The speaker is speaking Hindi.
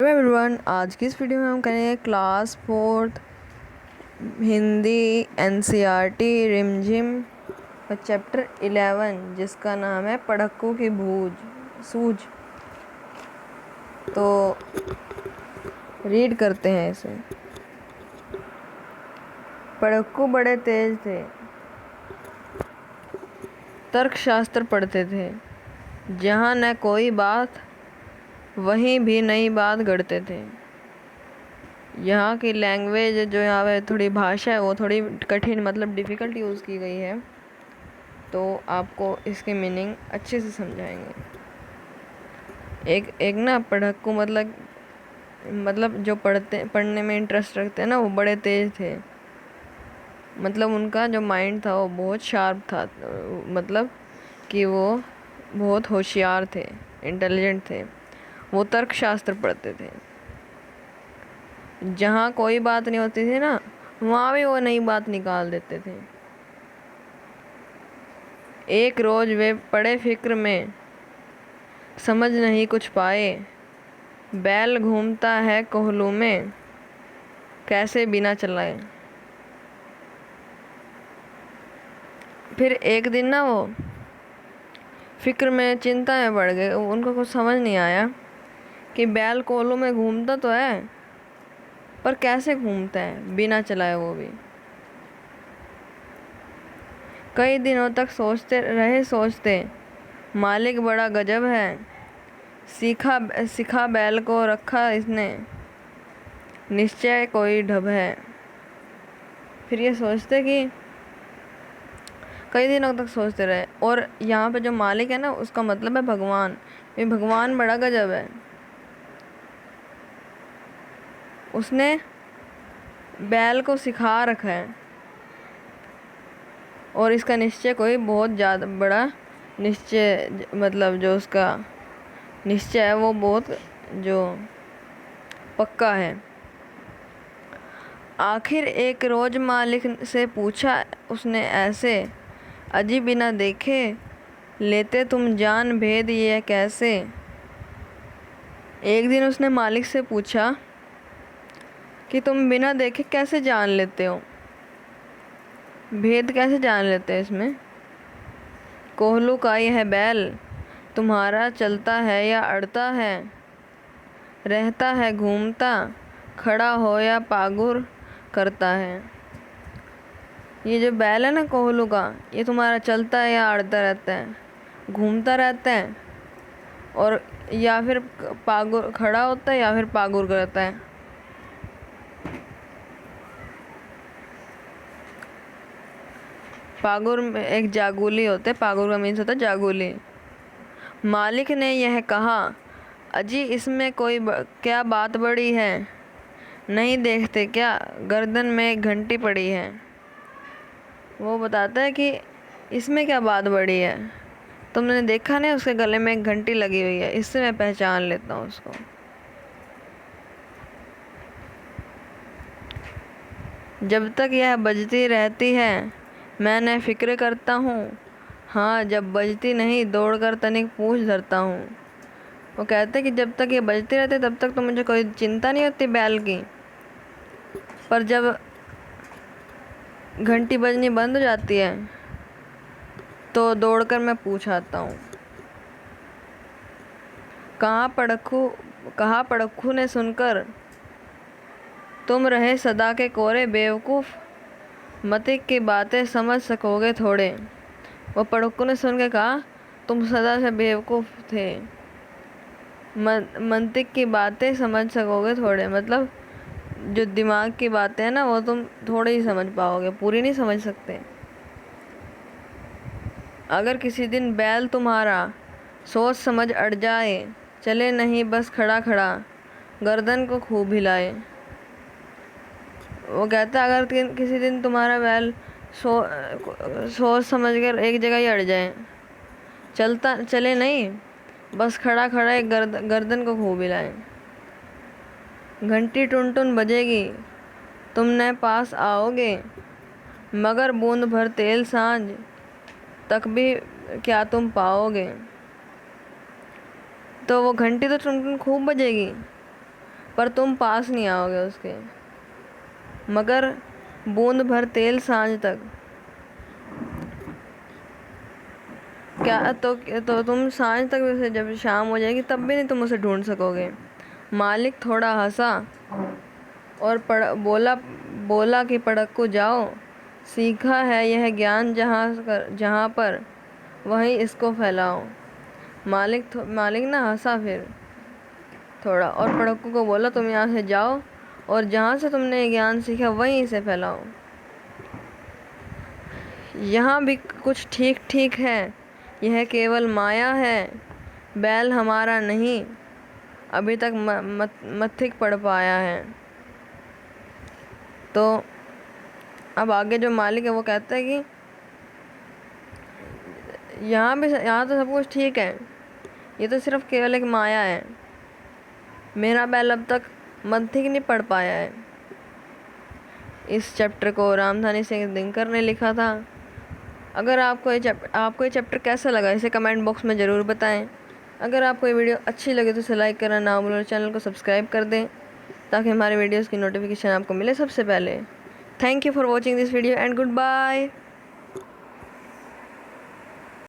हेलो एवरीवन, आज की इस वीडियो में हम करेंगे क्लास 4th हिंदी एनसीईआरटी रिमझिम का चैप्टर 11 जिसका नाम है पढ़क्कू की सूझ। तो रीड करते हैं इसे। पढ़क्कू बड़े तेज थे, तर्कशास्त्र पढ़ते थे। जहाँ न कोई बात वहीं भी नई बात गढ़ते थे। यहाँ की लैंग्वेज जो यहाँ पे थोड़ी भाषा है वो थोड़ी कठिन मतलब डिफ़िकल्ट यूज़ की गई है, तो आपको इसके मीनिंग अच्छे से समझाएंगे। एक ना पढ़क्कू मतलब जो पढ़ने में इंटरेस्ट रखते हैं ना, वो बड़े तेज थे। मतलब उनका जो माइंड था वो बहुत शार्प था, मतलब कि वो बहुत होशियार थे, इंटेलिजेंट थे। वो तर्कशास्त्र पढ़ते थे। जहाँ कोई बात नहीं होती थी ना, वहाँ भी वो नई बात निकाल देते थे। एक रोज वे पड़े फिक्र में, समझ नहीं कुछ पाए। बैल घूमता है कोहलू में, कैसे बिना चलाए। फिर एक दिन ना वो फिक्र में, चिंता में पड़ गए। उनको कुछ समझ नहीं आया कि बैल कोहलू में घूमता तो है, पर कैसे घूमता है बिना चलाए, वो भी। कई दिनों तक सोचते मालिक बड़ा गजब है। सिखा बैल को रखा इसने, निश्चय कोई ढब है। फिर ये सोचते कि कई दिनों तक सोचते रहे, और यहाँ पे जो मालिक है ना, उसका मतलब है भगवान। ये भगवान बड़ा गजब है, उसने बैल को सिखा रखा है, और इसका निश्चय कोई बहुत ज़्यादा बड़ा निश्चय, मतलब जो उसका निश्चय है वो बहुत जो पक्का है। आखिर एक रोज मालिक से पूछा उसने ऐसे, अजी बिना देखे लेते तुम जान भेद ये कैसे। एक दिन उसने मालिक से पूछा कि तुम बिना देखे कैसे जान लेते हो, भेद कैसे जान लेते हो इसमें। कोहलू का यह बैल तुम्हारा चलता है या अड़ता है, रहता है घूमता, खड़ा हो या पागुर करता है। ये जो बैल है ना कोहलू का, ये तुम्हारा चलता है या अड़ता रहता है, घूमता रहता है, और या फिर पागुर खड़ा होता है या फिर पागुर करता है। पागुर में एक जागुली होते हैं, पागुर का मीन्स होता है जागुली। मालिक ने यह कहा, अजी इसमें कोई क्या बात बड़ी है, नहीं देखते क्या गर्दन में एक घंटी पड़ी है। वो बताता है कि इसमें क्या बात बड़ी है, तुमने देखा नहीं उसके गले में एक घंटी लगी हुई है, इससे मैं पहचान लेता हूँ उसको। जब तक यह बजती रहती है मैंने फिक्र करता हूँ, हाँ जब बजती नहीं दौड़ कर तनिक पूछ धरता हूँ। वो कहते हैं कि जब तक ये बजती रहती है तब तक तो मुझे कोई चिंता नहीं होती बैल की, पर जब घंटी बजनी बंद हो जाती है तो दौड़कर मैं पूछ आता हूँ। कहा पड़क्कू ने सुनकर, तुम रहे सदा के कोरे बेवकूफ़, मतिक की बातें समझ सकोगे थोड़े। वो पड़क्कू ने सुन के कहा, तुम सदा से बेवकूफ़ थे, मंतिक की बातें समझ सकोगे थोड़े, मतलब जो दिमाग की बातें हैं ना वो तुम थोड़ी ही समझ पाओगे, पूरी नहीं समझ सकते। अगर किसी दिन बैल तुम्हारा सोच समझ अड़ जाए, चले नहीं बस खड़ा खड़ा, गर्दन को खूब हिलाए। वो कहता है अगर किसी दिन तुम्हारा बैल सोच समझ कर एक जगह ही अड़ जाए, चले नहीं बस खड़ा खड़ा एक गर्दन को खूब हिलाए। घंटी टुन टुन बजेगी, तुमने पास आओगे, मगर बूंद भर तेल सांझ तक भी क्या तुम पाओगे। तो वो घंटी तो टुन टुन खूब बजेगी, पर तुम पास नहीं आओगे उसके। मगर बूंद भर तेल सांझ तक, क्या तो तुम सांझ तक वैसे जब शाम हो जाएगी तब भी नहीं तुम उसे ढूंढ सकोगे। मालिक थोड़ा हंसा और बोला बोला कि पड़क्कू जाओ, सीखा है यह ज्ञान जहाँ पर वहीं इसको फैलाओ। मालिक ना हंसा फिर थोड़ा और पड़क्कू को बोला तुम यहाँ से जाओ और जहाँ से तुमने ज्ञान सीखा वहीं इसे फैलाओ। यहाँ भी कुछ ठीक ठीक है, यह केवल माया है, बैल हमारा नहीं अभी तक मत्थिक पढ़ पाया है। तो अब आगे जो मालिक है वो कहता है कि यहाँ तो सब कुछ ठीक है, ये तो सिर्फ केवल एक माया है, मेरा बैल अब तक मत्थिक नहीं पढ़ पाया है। इस चैप्टर को रामधानी सिंह दिनकर ने लिखा था। अगर आपको ये चैप्टर कैसा लगा इसे कमेंट बॉक्स में ज़रूर बताएं। अगर आपको ये वीडियो अच्छी लगे तो इसे लाइक करना ना भूलें और चैनल को सब्सक्राइब कर दें ताकि हमारे वीडियोस की नोटिफिकेशन आपको मिले सबसे पहले। Thank you for watching this video and good bye.